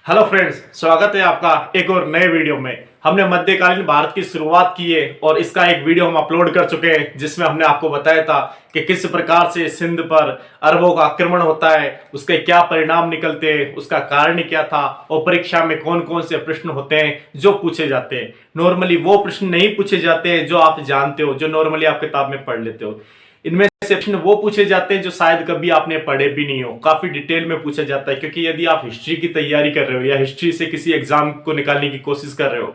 Hello friends, स्वागत है आपका एक और नए वीडियो में। हमने मध्यकालीन भारत की शुरुआत की है और इसका एक वीडियो हम अपलोड कर चुके हैं जिसमें हमने आपको बताया था कि किस प्रकार से सिंध पर अरबों का आक्रमण होता है, उसके क्या परिणाम निकलते हैं, उसका कारण क्या था और परीक्षा में कौन कौन से प्रश्न होते हैं जो पूछे जाते हैं। नॉर्मली वो प्रश्न नहीं पूछे जाते हैं जो आप जानते हो, जो नॉर्मली आप किताब में पढ़ लेते हो। इनमें से प्रश्न वो पूछे जाते हैं जो शायद कभी आपने पढ़े भी नहीं हो, काफी डिटेल में पूछा जाता है। क्योंकि यदि आप हिस्ट्री की तैयारी कर रहे हो या हिस्ट्री से किसी एग्जाम को निकालने की कोशिश कर रहे हो,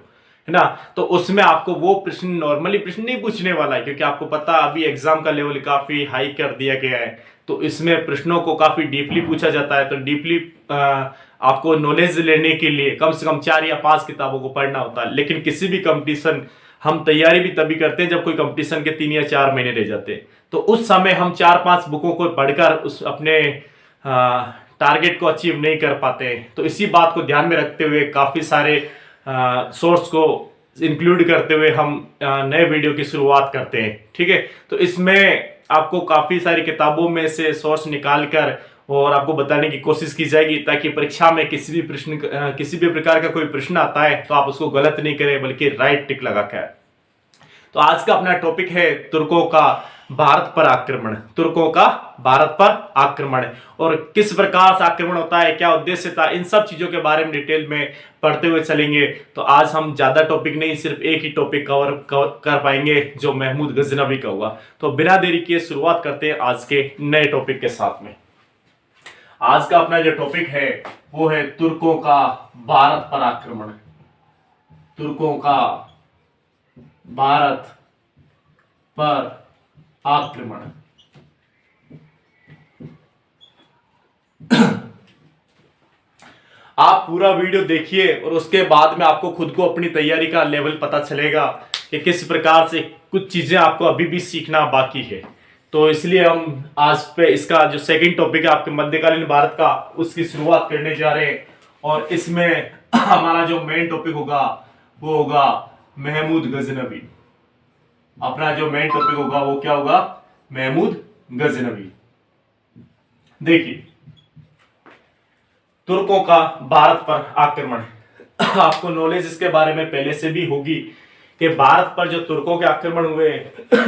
है ना, तो उसमें आपको वो प्रश्न नॉर्मली प्रश्न नहीं पूछने वाला है, क्योंकि आपको पता अभी एग्जाम का लेवल काफी हाई कर दिया गया है। तो इसमें प्रश्नों को काफी डीपली पूछा जाता है। तो डीपली आपको नॉलेज लेने के लिए कम से कम 4 या 5 किताबों को पढ़ना होता है। लेकिन किसी भी कंपटीशन हम तैयारी भी तभी करते हैं जब कोई कंपटीशन के 3 या 4 महीने रह जाते हैं। तो उस समय हम 4-5 बुकों को पढ़कर उस अपने टारगेट को अचीव नहीं कर पाते हैं। तो इसी बात को ध्यान में रखते हुए काफी सारे सोर्स को इंक्लूड करते हुए हम नए वीडियो की शुरुआत करते हैं। ठीक है, तो इसमें आपको काफी सारी किताबों में से सोर्स निकाल कर और आपको बताने की कोशिश की जाएगी, ताकि परीक्षा में किसी भी प्रकार का कोई प्रश्न आता है तो आप उसको गलत नहीं करें बल्कि राइट टिक लगा कर। तो आज का अपना टॉपिक है तुर्कों का भारत पर आक्रमण। तुर्कों का भारत पर आक्रमण और किस प्रकार से आक्रमण होता है, क्या उद्देश्य था, इन सब चीजों के बारे में डिटेल में पढ़ते हुए चलेंगे। तो आज हम ज्यादा टॉपिक नहीं, सिर्फ एक ही टॉपिक कवर कर पाएंगे जो महमूद गजनवी का हुआ। तो बिना देरी किए शुरुआत करते हैं आज के नए टॉपिक के साथ में। आज का अपना जो टॉपिक है वो है तुर्कों का भारत पर आक्रमण। तुर्कों का भारत पर आक्रमण। आप पूरा वीडियो देखिए और उसके बाद में आपको खुद को अपनी तैयारी का लेवल पता चलेगा कि किस प्रकार से कुछ चीजें आपको अभी भी सीखना बाकी है। तो इसलिए हम आज पे इसका जो सेकंड टॉपिक है आपके मध्यकालीन भारत का, उसकी शुरुआत करने जा रहे हैं। और इसमें हमारा जो मेन टॉपिक होगा वो होगा महमूद गजनवी। अपना जो मेन टॉपिक होगा वो क्या होगा? महमूद गजनवी। देखिए, तुर्कों का भारत पर आक्रमण। आपको नॉलेज इसके बारे में पहले से भी होगी कि भारत पर जो तुर्कों के आक्रमण हुए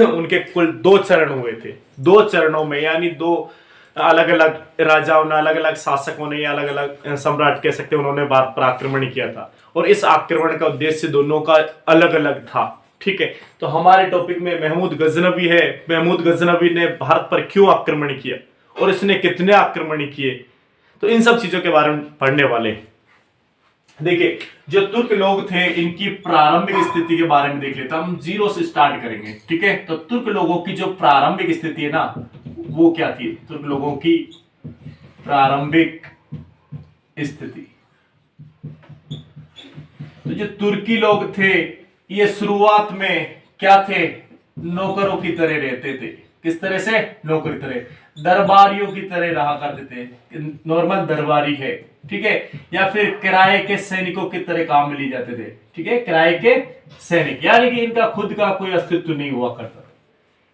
उनके कुल 2 चरण हुए थे। 2 चरणों में, यानी 2 अलग अलग राजाओं ने, अलग अलग शासकों ने या अलग अलग सम्राट कह सकते हैं, उन्होंने भारत पर आक्रमण किया था। और इस आक्रमण का उद्देश्य दोनों का अलग अलग था। ठीक है, तो हमारे टॉपिक में महमूद गजनवी है। महमूद गजनवी ने भारत पर क्यों आक्रमण किया और इसने कितने आक्रमण किए, तो इन सब चीजों के बारे में पढ़ने वाले हैं। देखिए, जो तुर्क लोग थे इनकी प्रारंभिक स्थिति के बारे में देख लेते हैं। हम 0 से स्टार्ट करेंगे। ठीक है, तो तुर्क लोगों की जो प्रारंभिक स्थिति है ना, वो क्या थी? तुर्क लोगों की प्रारंभिक स्थिति, तो जो तुर्की लोग थे ये शुरुआत में क्या थे? नौकरों की तरह रहते थे। किस तरह से? नौकर की तरह, दरबारियों की तरह रहा करते थे। नॉर्मल दरबारी है, ठीक है, या फिर किराए के सैनिकों की तरह काम में लिए जाते थे। ठीक है, किराए के सैनिक, यानी कि इनका खुद का कोई अस्तित्व नहीं हुआ करता था।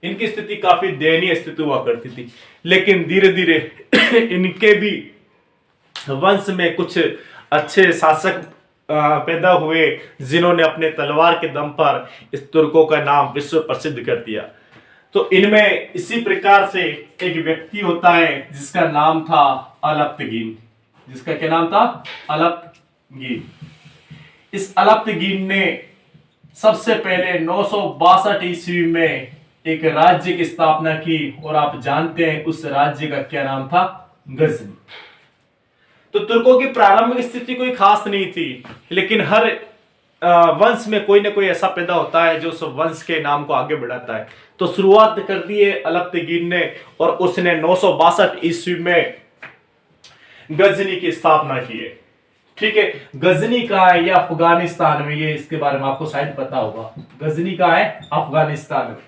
इनकी स्थिति काफी दयनीय स्थिति हुआ करती थी। लेकिन धीरे धीरे इनके भी वंश में कुछ अच्छे शासक पैदा हुए जिन्होंने अपने तलवार के दम पर इस तुर्कों का नाम विश्व प्रसिद्ध कर दिया। तो इनमें इसी प्रकार से एक व्यक्ति होता है जिसका नाम था अलप्तगीन। जिसका क्या नाम था? अलप्तगीन। इस अलप्तगीन ने सबसे पहले 962 ईस्वी में एक राज्य की स्थापना की और आप जानते हैं उस राज्य का क्या नाम था? गजनी। तो तुर्कों की प्रारंभिक स्थिति कोई खास नहीं थी, लेकिन हर वंश में कोई ना कोई ऐसा पैदा होता है जो उस वंश के नाम को आगे बढ़ाता है। तो शुरुआत कर दी है अलप्तगीन ने और उसने 962 ईस्वी में गजनी की स्थापना की है। ठीक है, गजनी कहाँ है? ये अफगानिस्तान में। ये इसके बारे में आपको शायद पता होगा। गजनी कहाँ है? अफगानिस्तान में।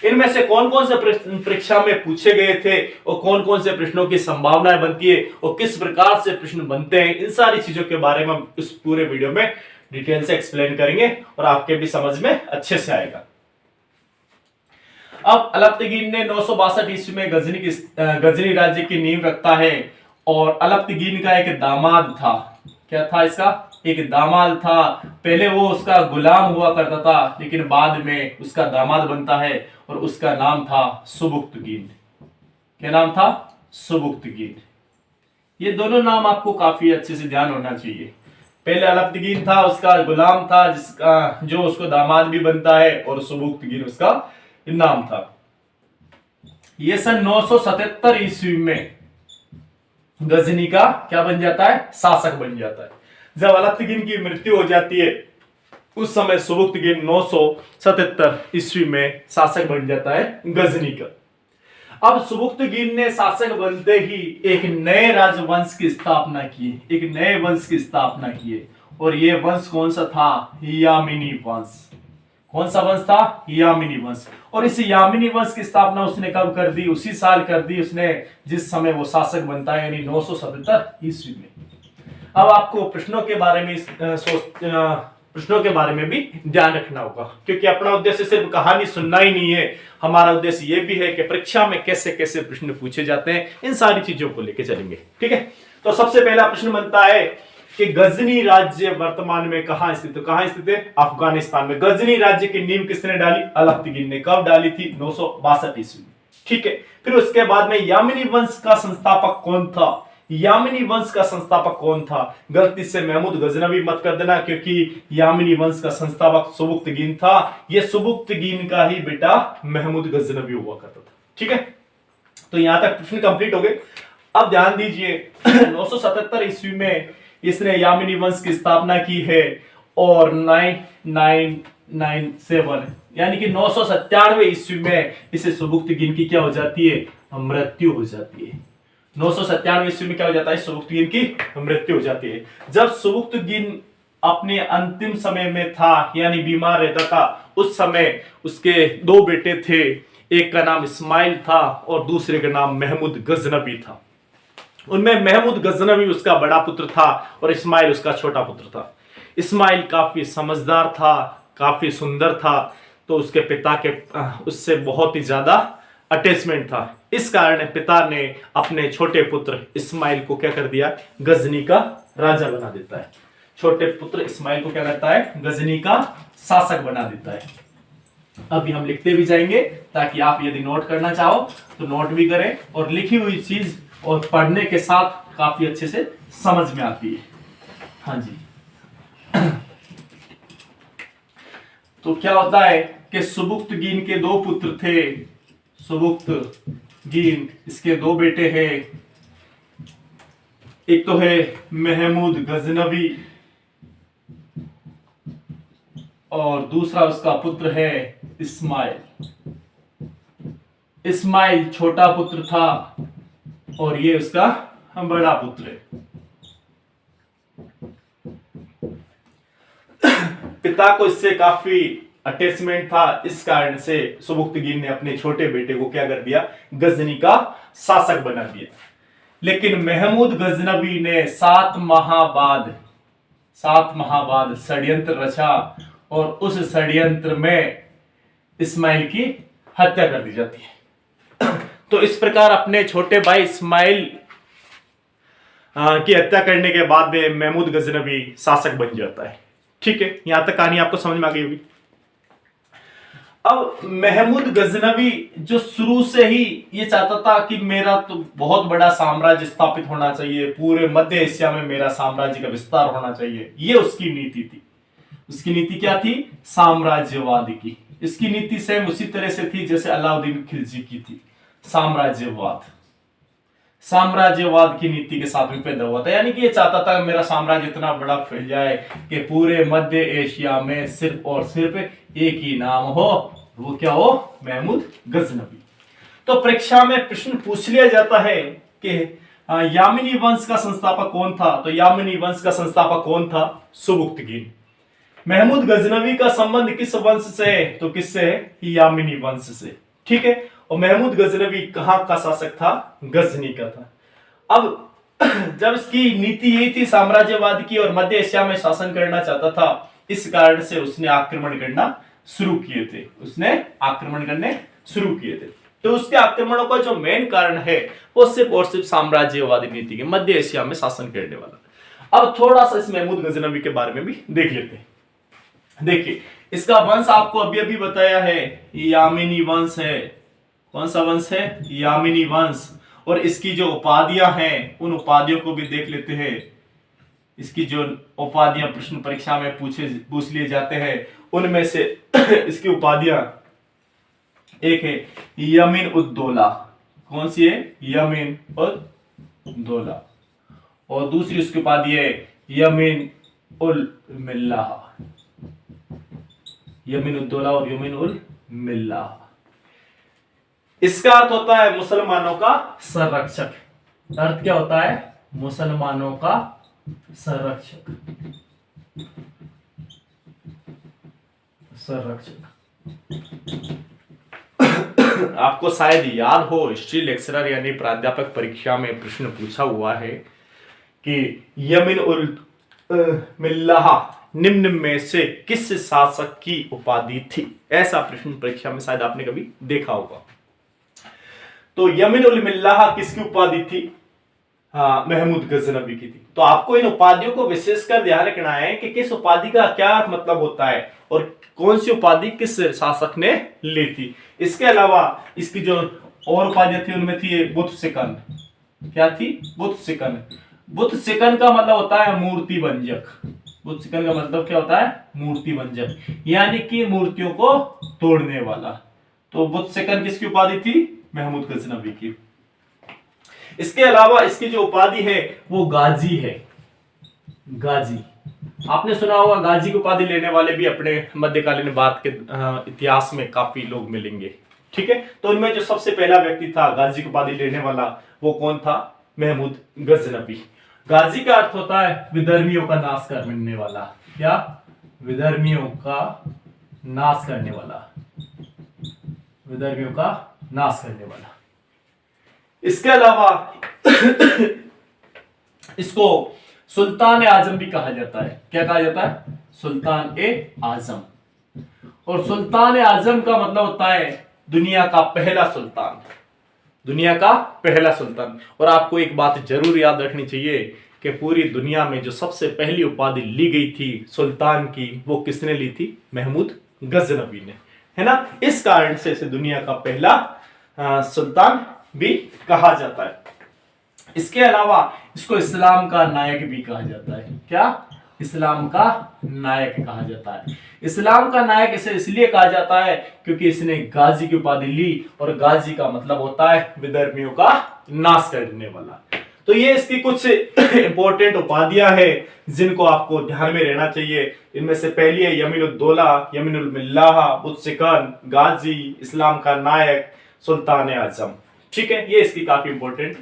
इनमें से कौन कौन से प्रश्न परीक्षा में पूछे गए थे और कौन कौन से प्रश्नों की संभावनाएं बनती है और किस प्रकार से प्रश्न बनते हैं, इन सारी चीजों के बारे में हम इस पूरे वीडियो में डिटेल से एक्सप्लेन करेंगे और आपके भी समझ में अच्छे से आएगा। अब अलप्तगीन ने 962 ईस्वी में गजनी राज्य की नींव रखता है और अलप्तगीन का एक दामाद था। क्या था इसका? एक दामाद था। पहले वो उसका गुलाम हुआ करता था, लेकिन बाद में उसका दामाद बनता है और उसका नाम था सुबुक्तगीन। क्या नाम था? सुबुक्तगीन। ये दोनों नाम आपको काफी अच्छे से ध्यान होना चाहिए। पहले अलब्तगीन था, उसका गुलाम था, जिसका जो उसको दामाद भी बनता है, और सुबुक्तगीन उसका नाम था। ये सन 977 ईस्वी में गजनी का क्या बन जाता है? शासक बन जाता है। जब अलब्तगीन की मृत्यु हो जाती है उस समय सुबुक्तगीन 977 ईस्वी में शासक बन जाता है गजनी का। अब सुबुक्तगीन ने शासक बनते ही एक नए राजवंश की स्थापना की, एक नए वंश की स्थापना की। और यह वंश कौन सा था? यामिनी वंश। कौन सा वंश था? यामिनी वंश। और इस यामिनी वंश की स्थापना उसने कब कर दी? उसी साल कर दी उसने जिस समय वो शासक बनता है, यानी 977 ईस्वी में। अब आपको प्रश्नों के बारे में प्रश्नों के बारे में भी ध्यान रखना होगा, क्योंकि अपना उद्देश्य सिर्फ कहानी सुनना ही नहीं है, हमारा उद्देश्य यह भी है कि परीक्षा में कैसे कैसे प्रश्न पूछे जाते हैं, इन सारी चीजों को लेकर चलेंगे। ठीक है, तो सबसे पहला प्रश्न बनता है कि गजनी राज्य वर्तमान में कहां स्थित है? कहां स्थित है? अफगानिस्तान में। गजनी राज्य की नींव किसने डाली? अलब्तगीन ने। कब डाली थी? 962 ईस्वी। ठीक है, फिर उसके बाद में यामिनी वंश का संस्थापक कौन था? यामिनी वंश का संस्थापक कौन था? गलती से महमूद गजनवी मत कर देना, क्योंकि यामिनी वंश का संस्थापक सुबुक्तगीन था। यह सुबुक्तगीन का ही बेटा महमूद गजनवी हुआ करता था। ठीक है, तो यहां तक प्रश्न कंप्लीट हो गए। अब ध्यान दीजिए 977 ईस्वी में इसने यामिनी वंश की स्थापना की है, और 9997 यानी कि 997 ईस्वी में इसे सुबुक्तगीन की क्या हो जाती है? मृत्यु हो जाती है। 997 ईस्वी में क्या हो जाता है? सुबुक्तगीन की मृत्यु हो जाती है। जब सुबुक्तगीन अपने अंतिम समय में था, यानी बीमार रहता था, उस समय उसके दो बेटे थे। एक का नाम इस्माइल था और दूसरे का नाम महमूद गजनवी था। उनमें महमूद गजनवी उसका बड़ा पुत्र था और इस्माइल उसका छोटा पुत्र था। इस्माइल काफी समझदार था, काफी सुंदर था, तो उसके पिता के उससे बहुत ही ज्यादा अटैचमेंट था। इस कारण पिता ने अपने छोटे पुत्र इस्माइल को क्या कर दिया? गजनी का राजा बना देता है। छोटे पुत्र इस्माइल को क्या करता है? गजनी का शासक बना देता है। अभी हम लिखते भी जाएंगे, ताकि आप यदि नोट करना चाहो तो नोट भी करें, और लिखी हुई चीज और पढ़ने के साथ काफी अच्छे से समझ में आती है। हाँ जी। तो क्या होता है कि सुबुक्तगीन के दो पुत्र थे। सुबुक्तगीन, इसके दो बेटे हैं। एक तो है महमूद गजनवी और दूसरा उसका पुत्र है इस्माइल। इस्माइल छोटा पुत्र था और ये उसका बड़ा पुत्र है। पिता को इससे काफी अटैचमेंट था, इस कारण से सुबुक्तगीन ने अपने छोटे बेटे को क्या कर दिया? गजनी का शासक बना दिया। लेकिन महमूद गजनवी ने 7 माह बाद षड्यंत्र रचा, और उस षड्यंत्र में इस्माइल की हत्या कर दी जाती है। तो इस प्रकार अपने छोटे भाई इस्माइल की हत्या करने के बाद में महमूद गजनवी शासक बन जाता है। ठीक है, यहां तक कहानी आपको समझ में आ गई होगी। अब महमूद गजनवी जो शुरू से ही ये चाहता था कि मेरा तो बहुत बड़ा साम्राज्य स्थापित होना चाहिए, पूरे मध्य एशिया में मेरा साम्राज्य का विस्तार होना चाहिए, ये उसकी नीति थी। उसकी नीति क्या थी? साम्राज्यवाद की। इसकी नीति सेम उसी तरह से थी जैसे अलाउद्दीन खिलजी की थी। साम्राज्यवाद की नीति के साथ में पैदा हुआ था, यानी कि ये चाहता था मेरा साम्राज्य इतना बड़ा फैल जाए कि पूरे मध्य एशिया में सिर्फ और सिर्फ एक ही नाम हो, वो क्या हो? महमूद गजनवी। तो परीक्षा में प्रश्न पूछ लिया जाता है कि यामिनी वंश का संस्थापक कौन था? तो यामिनी वंश का संस्थापक कौन था? सुबुक्तगीन। महमूद गजनवी का संबंध किस वंश से है? तो किससे है? यामिनी वंश से। ठीक है, और महमूद गजनवी कहां का शासक था? गजनी का था। अब जब इसकी नीति यही थी साम्राज्यवाद की और मध्य एशिया में शासन करना चाहता था, इस कारण से उसने आक्रमण करने शुरू किए थे। तो उसके आक्रमणों का जो मेन कारण है वो सिर्फ और सिर्फ साम्राज्यवादी नीति के, मध्य एशिया में शासन करने वाला। अब थोड़ा सा इस महमूद गजनवी के बारे में भी देख लेते हैं। देखिए, इसका वंश आपको अभी अभी बताया है, यामिनी वंश है। कौन सा वंश है? यामिनी वंश। और इसकी जो उपाधियां हैं उन उपाधियों को भी देख लेते हैं। इसकी जो उपाधियां प्रश्न परीक्षा में पूछ लिए जाते हैं उनमें से इसकी उपाधियां एक है यमीन उद्दौला। कौन सी है? यमीन उद्दौला। और दूसरी उसकी उपाधि है यमीन उल मिल्लाह। यमीन उद्दौला और यमीन उल मिल्लाह। इसका अर्थ होता है मुसलमानों का संरक्षक। अर्थ क्या होता है? मुसलमानों का संरक्षक। आपको शायद याद हो, हिस्ट्री लेक्चरर यानी प्राध्यापक परीक्षा में प्रश्न पूछा हुआ है कि यमीन उल मिल्लाह निम्न में से किस शासक की उपाधि थी? ऐसा प्रश्न परीक्षा में शायद आपने कभी देखा होगा। तो यमीन उल मिल्लाह किसकी उपाधि थी? हाँ, महमूद गजनवी की थी। तो आपको इन उपाधियों को विशेषकर ध्यान रखना है कि किस उपाधि का क्या मतलब होता है और कौन सी उपाधि किस शासक ने ली थी। इसके अलावा इसकी जो और उपाधियां थी उनमें थी बुत सिकन। क्या थी? बुत सिकन। बुत सिकन का मतलब होता है मूर्ति भंजक। बुत सिकन का मतलब क्या होता है? मूर्ति भंजक, यानी कि मूर्तियों को तोड़ने वाला। तो बुत सिकन किसकी उपाधि थी? महमूद गजनवी की। इसके अलावा इसकी जो उपाधि है वो गाजी है। गाजी, आपने सुना होगा, गाजी की उपाधि लेने वाले भी अपने मध्यकालीन भारत के इतिहास में काफी लोग मिलेंगे। ठीक है, तो उनमें जो सबसे पहला व्यक्ति था गाजी की उपाधि लेने वाला, वो कौन था? महमूद गजनवी। गाजी का अर्थ होता है विधर्मियों का नाश करने वाला। क्या? विधर्मियों का नाश करने वाला। विधर्मियों का नाश करने वाला। इसके अलावा इसको सुल्तान ए आजम भी कहा जाता है। क्या कहा जाता है? सुल्तान ए आजम। और सुल्तान ए आजम का मतलब होता है दुनिया का पहला सुल्तान। दुनिया का पहला सुल्तान। और आपको एक बात जरूर याद रखनी चाहिए कि पूरी दुनिया में जो सबसे पहली उपाधि ली गई थी सुल्तान की, वो किसने ली थी? महमूद गजनवी ने, है ना। इस कारण से इसे दुनिया का पहला सुल्तान भी कहा जाता है। इसके अलावा इसको इस्लाम का नायक भी कहा जाता है। क्या? इस्लाम का नायक कहा जाता है। इस्लाम का नायक इसे इसलिए कहा जाता है क्योंकि इसने गाजी की उपाधि ली, और गाजी का मतलब होता है विधर्मियों का नाश करने वाला। तो ये इसकी कुछ इंपॉर्टेंट उपाधियां हैं जिनको आपको ध्यान में रहना चाहिए। इनमें से पहली है यमीन उद्दौला, यमीन उल मिल्लाह, बुत सिकन, गाजी, इस्लाम का नायक, सुल्तान ए आजम। ठीक है, ये इसकी काफी इंपॉर्टेंट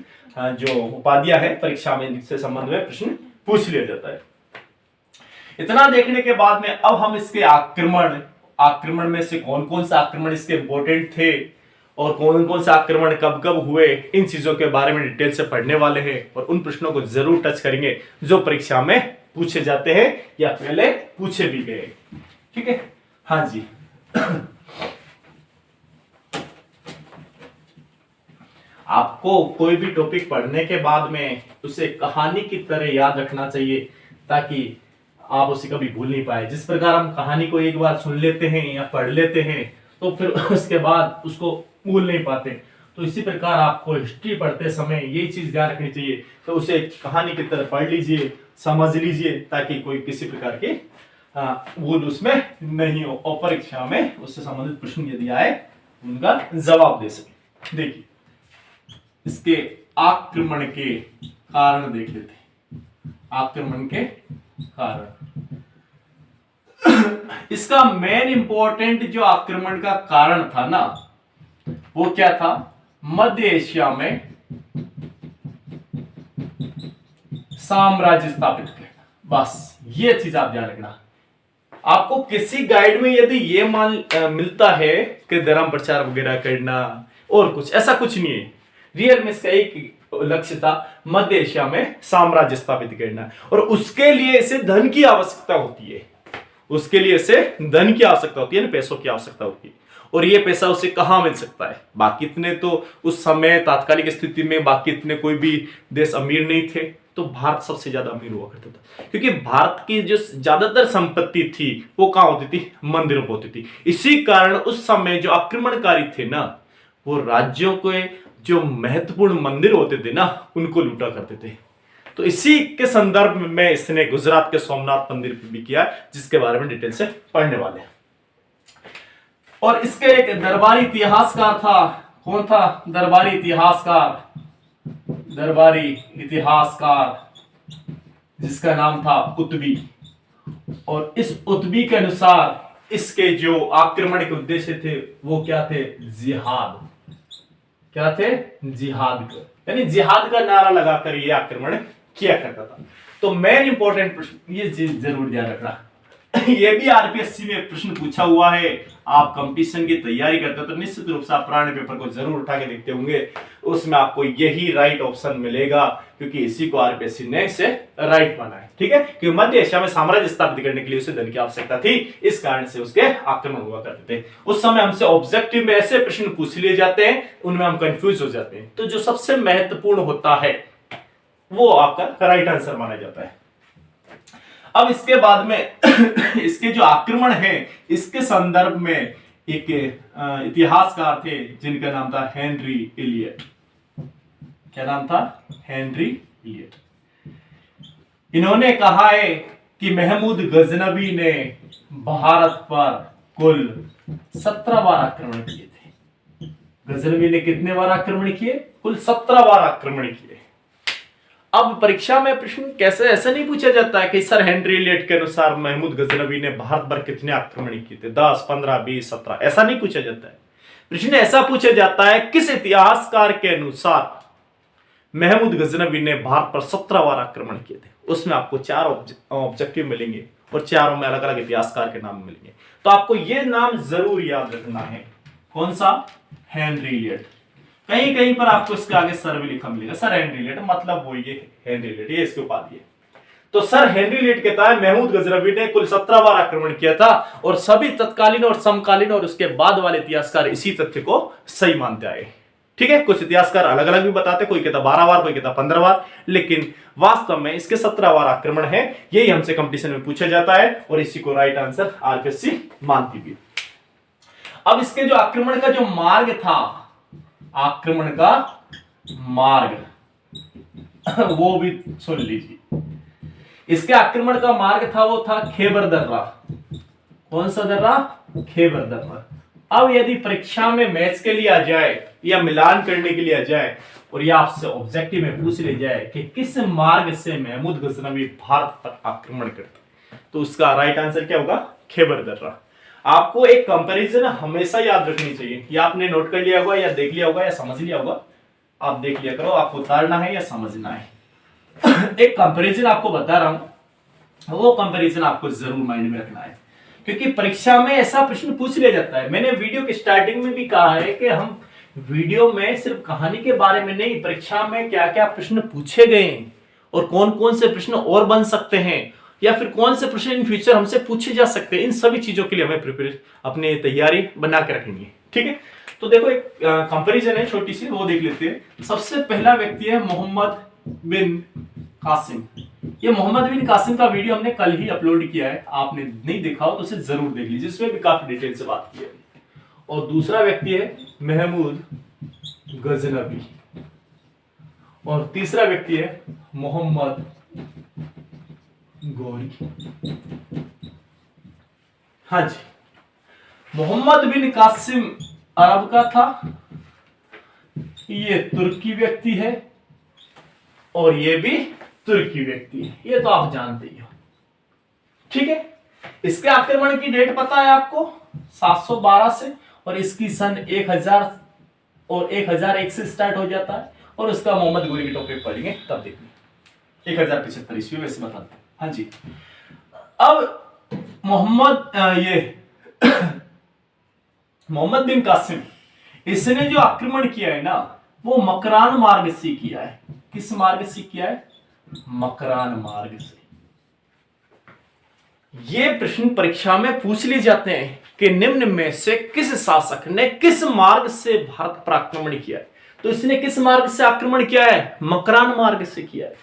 जो उपाधियां हैं, परीक्षा में इससे संबंध में प्रश्न पूछ लिया जाता है। इतना देखने के बाद में अब हम इसके आक्रमण में से कौन कौन से आक्रमण इसके इंपॉर्टेंट थे और कौन कौन से आक्रमण कब कब हुए, इन चीजों के बारे में डिटेल से पढ़ने वाले हैं। और उन प्रश्नों को जरूर टच करेंगे जो परीक्षा में पूछे जाते हैं या पहले पूछे भी गए। ठीक है, हाँ जी। आपको कोई भी टॉपिक पढ़ने के बाद में उसे कहानी की तरह याद रखना चाहिए ताकि आप उसे कभी भूल नहीं पाए। जिस प्रकार हम कहानी को एक बार सुन लेते हैं या पढ़ लेते हैं तो फिर उसके बाद उसको भूल नहीं पाते, तो इसी प्रकार आपको हिस्ट्री पढ़ते समय यही चीज ध्यान रखनी चाहिए। तो उसे कहानी की तरह पढ़ लीजिए, समझ लीजिए, ताकि कोई किसी प्रकार की भूल उसमें नहीं हो और परीक्षा में उससे संबंधित प्रश्न यदि आए उनका जवाब दे सके। देखिए, इसके आक्रमण के कारण देख लेते हैं। आक्रमण के कारण इसका मेन इंपॉर्टेंट जो आक्रमण का कारण था ना, वो क्या था? मध्य एशिया में साम्राज्य स्थापित करना। बस ये चीज आप ध्यान रखना। आपको किसी गाइड में यदि ये मिलता है कि धर्म प्रचार वगैरह करना और कुछ, ऐसा कुछ नहीं है। रियल में इसका एक लक्ष्य था मध्य एशिया में साम्राज्य स्थापित करना, और उसके लिए इसे धन की आवश्यकता होती है। उसके लिए इसे धन की आवश्यकता होती है, पैसों की आवश्यकता होती है। और ये पैसा उसे कहां मिल सकता है? बाकी इतने तो उस समय तात्कालिक स्थिति में बाकी इतने कोई भी देश अमीर नहीं थे, तो भारत सबसे ज्यादा अमीर हुआ करता था, क्योंकि भारत की जो ज्यादातर संपत्ति थी वो कहां होती थी, मंदिरों पर होती थी। इसी कारण उस समय जो आक्रमणकारी थे ना, वो राज्यों के जो महत्वपूर्ण मंदिर होते थे ना, उनको लूटा करते थे। तो इसी के संदर्भ में इसने गुजरात के सोमनाथ मंदिर पर भी किया, जिसके बारे में डिटेल से पढ़ने वाले हैं। और इसके एक दरबारी इतिहासकार था, कौन था, दरबारी इतिहासकार जिसका नाम था उतबी। और इस उतबी के अनुसार इसके जो आक्रमण के उद्देश्य थे वो क्या थे, जिहाद। क्या थे, जिहाद का, यानी जिहाद का नारा लगाकर ये आक्रमण किया करता था। तो मेन इंपॉर्टेंट प्रश्न ये जरूर ध्यान रखना, ये भी आरपीएससी में प्रश्न पूछा हुआ है। आप कंपटीशन की तैयारी करते हो तो निश्चित रूप से आप पुराने पेपर को जरूर उठा के देखते होंगे, उसमें आपको यही राइट ऑप्शन मिलेगा, क्योंकि इसी को आरपीएससी ने से राइट माना है। ठीक है, क्योंकि मध्य एशिया में साम्राज्य स्थापित करने के लिए उसे धन की आवश्यकता थी, इस कारण से उसके आक्रमण हुआ करते थे। उस समय हमसे ऑब्जेक्टिव में ऐसे प्रश्न पूछ लिए जाते हैं, उनमें हम कंफ्यूज हो जाते हैं। तो जो सबसे महत्वपूर्ण होता है वो आपका राइट आंसर माना जाता है। अब इसके बाद में इसके जो आक्रमण है, इसके संदर्भ में एक इतिहासकार थे जिनका नाम था हेनरी इलियट। क्या नाम था, हेनरी इलियट। इन्होंने कहा है कि महमूद गजनवी ने भारत पर कुल 17 बार आक्रमण किए थे। गजनवी ने कितने बार आक्रमण किए, कुल 17 बार आक्रमण किए। अब परीक्षा में प्रश्न कैसे ऐसा नहीं पूछा जाता है कि सर हेनरी इलियट के अनुसार महमूद गजनवी ने भारत पर कितने आक्रमण किए थे, 10, 15, 20, 17, ऐसा नहीं पूछा जाता है। प्रश्न ऐसा पूछा जाता है किस इतिहासकार के अनुसार महमूद गजनवी ने भारत पर 17 बार आक्रमण किए थे। उसमें आपको 4 ऑब्जेक्टिव मिलेंगे और चारों में अलग अलग इतिहासकार के नाम मिलेंगे। तो आपको यह नाम जरूर याद रखना है, कौन सा, हेनरी इलियट। कहीं कहीं पर आपको इसके आगे सर भी लिखा मिलेगा, सर हेनरी इलियट, मतलब वो ये हेनरी इलियट, ये इसके उपाधि है। तो सर हेनरी इलियट कहता है महमूद गजनवी ने कुल 17 बार आक्रमण किया था, और सभी तत्कालीन और समकालीन और उसके बाद वाले इतिहासकार इसी तथ्य को सही मानते आए। ठीक है, कुछ इतिहासकार अलग अलग भी बताते, कोई कहता 12 बार, कोई कहता 15 बार, लेकिन वास्तव में इसके 17 बार आक्रमण है। यही हमसे कंपटीशन में पूछा जाता है और इसी को राइट आंसर आरपीएससी मानती भी। अब इसके जो आक्रमण का जो मार्ग था, आक्रमण का मार्ग वो भी सुन लीजिए। इसके आक्रमण का मार्ग था, वो था खैबर दर्रा। कौन सा दर्रा, खैबर दर्रा। अब यदि परीक्षा में मैथ्स के लिए आ जाए या मिलान करने के लिए आ जाए और या आपसे ऑब्जेक्टिव में पूछ ले जाए कि किस मार्ग से महमूद गजनवी भारत पर आक्रमण करता, तो उसका राइट आंसर क्या होगा, खैबर दर्रा। आपको एक कंपैरिजन हमेशा याद रखनी चाहिए, या आपने नोट कर लिया होगा या देख लिया होगा या समझ लिया होगा, आप देख लिया करो, आपको उतारना है या समझना है। एक कंपैरिजन आपको बता रहा हूं, वो कंपैरिजन आपको जरूर माइंड में रखना है, क्योंकि परीक्षा में ऐसा प्रश्न पूछ लिया जाता है। मैंने वीडियो के स्टार्टिंग में भी कहा है कि हम वीडियो में सिर्फ कहानी के बारे में नहीं, परीक्षा में क्या क्या प्रश्न पूछे गए और कौन कौन से प्रश्न और बन सकते हैं, या फिर कौन से प्रश्न इन फ्यूचर हमसे पूछे जा सकते हैं, इन सभी चीजों के लिए हमें प्रिपेयर अपनी तैयारी बना के रखनी है। ठीक है, तो देखो एक कंपैरिजन है छोटी सी, वो देख लेते हैं। सबसे पहला व्यक्ति है मोहम्मद बिन कासिम। ये मोहम्मद बिन कासिम का वीडियो हमने कल ही अपलोड किया है, आपने नहीं देखा हो तो उसे जरूर देख लीजिए, इसमें भी काफी डिटेल से बात की है। और दूसरा व्यक्ति है महमूद गजनवी, और तीसरा व्यक्ति है मोहम्मद गोरी। हाँ जी, मोहम्मद बिन कासिम अरब का था, ये तुर्की व्यक्ति है, और ये भी तुर्की व्यक्ति है, ये तो आप जानते ही हो। ठीक है, इसके आक्रमण की डेट पता है आपको, 712 से, और इसकी सन 1000 और 1001 से स्टार्ट हो जाता है, और उसका मोहम्मद गोरी के टॉपिक पढ़ेंगे तब देखिए 1075 ईस्वी में वैसे बताते हैं। हाँ जी, अब मोहम्मद बिन कासिम, इसने जो आक्रमण किया है ना, वो मकरान मार्ग से किया है। किस मार्ग से किया है, मकरान मार्ग से। ये प्रश्न परीक्षा में पूछ लिए जाते हैं कि निम्न में से किस शासक ने किस मार्ग से भारत पर आक्रमण किया है। तो इसने किस मार्ग से आक्रमण किया है, मकरान मार्ग से किया है।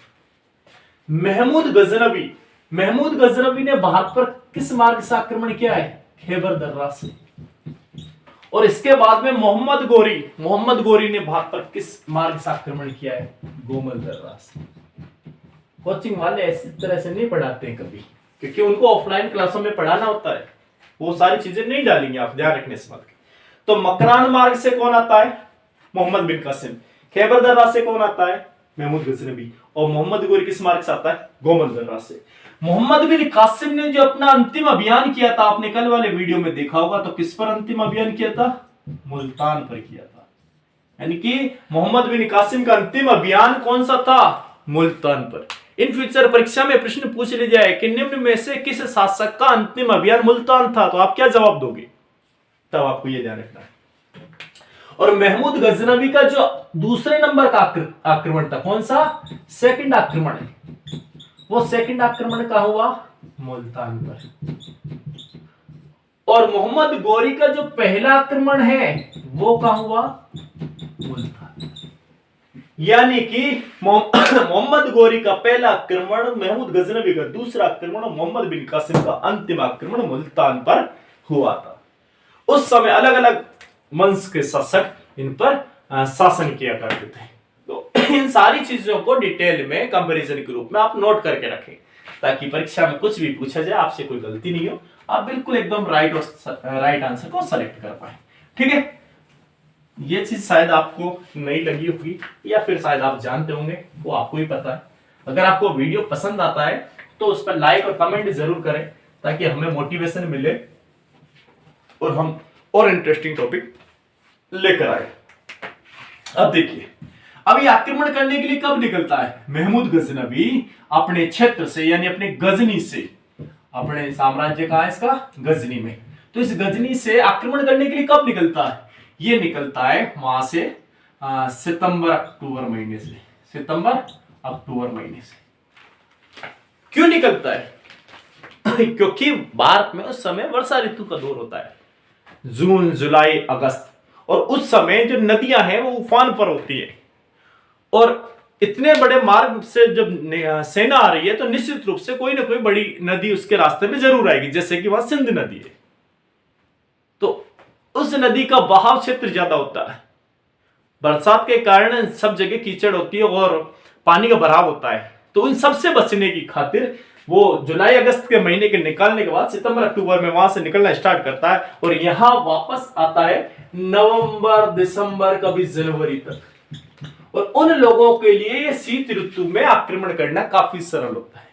महमूद गजनवी, महमूद गजनवी ने भारत पर किस मार्ग से आक्रमण किया है? खैबर दर्रा से। और इसके बाद में मोहम्मद गोरी, मोहम्मद गोरी ने भारत पर किस मार्ग से आक्रमण किया है? गोमल दर्रा से। कोचिंग वाले इस तरह से नहीं पढ़ाते हैं कभी, क्योंकि उनको ऑफलाइन क्लासों में पढ़ाना होता है, वो सारी चीजें नहीं डालेंगे, आप ध्यान रखने इस बात की। तो मकरान मार्ग से कौन आता है? मोहम्मद बिन कासिम। खैबर दर्रा से कौन आता है? महमूद गजनवी। और मोहम्मद गोरी किस मार्ग से आता है? गोमल दर्रा से। मोहम्मद बिन कासिम ने जो अपना अंतिम अभियान किया था, आपने कल वाले वीडियो में देखा होगा, तो किस पर अंतिम अभियान किया था? मुल्तान पर किया था। यानी कि मोहम्मद बिन कासिम का अंतिम अभियान कौन सा था? मुल्तान पर। इन फ्यूचर परीक्षा में प्रश्न पूछ लिया जाए कि निम्न में से किस शासक का अंतिम अभियान मुल्तान था, तो आप क्या जवाब दोगे? तब आपको यह ध्यान रखना है। और महमूद गजनवी का जो दूसरे नंबर का आक्रमण था, कौन सा? सेकंड आक्रमण। वो सेकंड आक्रमण कहां हुआ? मुल्तान पर। और मोहम्मद गोरी का जो पहला आक्रमण है वो कहां हुआ? मुल्तान। यानी कि मोहम्मद गोरी का पहला आक्रमण, महमूद गजनवी का दूसरा आक्रमण, मोहम्मद बिन कासिम का अंतिम आक्रमण मुल्तान पर हुआ था। उस समय अलग अलग वंश के शासक इन पर शासन किया करते थे। तो इन सारी चीजों को डिटेल में कंपैरिजन के रूप में आप नोट करके रखें, ताकि परीक्षा में कुछ भी पूछा जाए आपसे कोई गलती नहीं हो, आप बिल्कुल एकदम राइट आंसर को सेलेक्ट कर पाए। ठीक है, ये चीज शायद आपको नहीं लगी होगी, या फिर शायद आप जानते होंगे, वो आपको ही पता है। अगर आपको वीडियो पसंद आता है तो उस पर लाइक और कमेंट जरूर करें, ताकि हमें मोटिवेशन मिले और हम और इंटरेस्टिंग टॉपिक लेकर आए। अब देखिए, अब ये आक्रमण करने के लिए कब निकलता है? महमूद गजनवी अपने क्षेत्र से, यानी अपने गजनी से, अपने साम्राज्य का है इसका गजनी में, तो इस गजनी से आक्रमण करने के लिए कब निकलता है? ये निकलता है वहां से सितंबर अक्टूबर महीने से। सितंबर अक्टूबर महीने से। क्यों निकलता है? क्योंकि भारत में उस समय वर्षा ऋतु का दौर होता है, जून जुलाई अगस्त, और उस समय जो नदियां हैं वो उफान पर होती है, और इतने बड़े मार्ग से जब सेना आ रही है तो निश्चित रूप से कोई ना कोई बड़ी नदी उसके रास्ते में जरूर आएगी, जैसे कि वहां सिंध नदी है, तो उस नदी का बहाव क्षेत्र ज्यादा होता है। बरसात के कारण सब जगह कीचड़ होती है और पानी का भराव होता है, तो इन सबसे बचने की खातिर वो जुलाई अगस्त के महीने के निकालने के बाद सितंबर अक्टूबर में वहां से निकलना स्टार्ट करता है, और यहां वापस आता है नवंबर दिसंबर कभी जनवरी तक। और उन लोगों के लिए शीत ऋतु में आक्रमण करना काफी सरल होता है।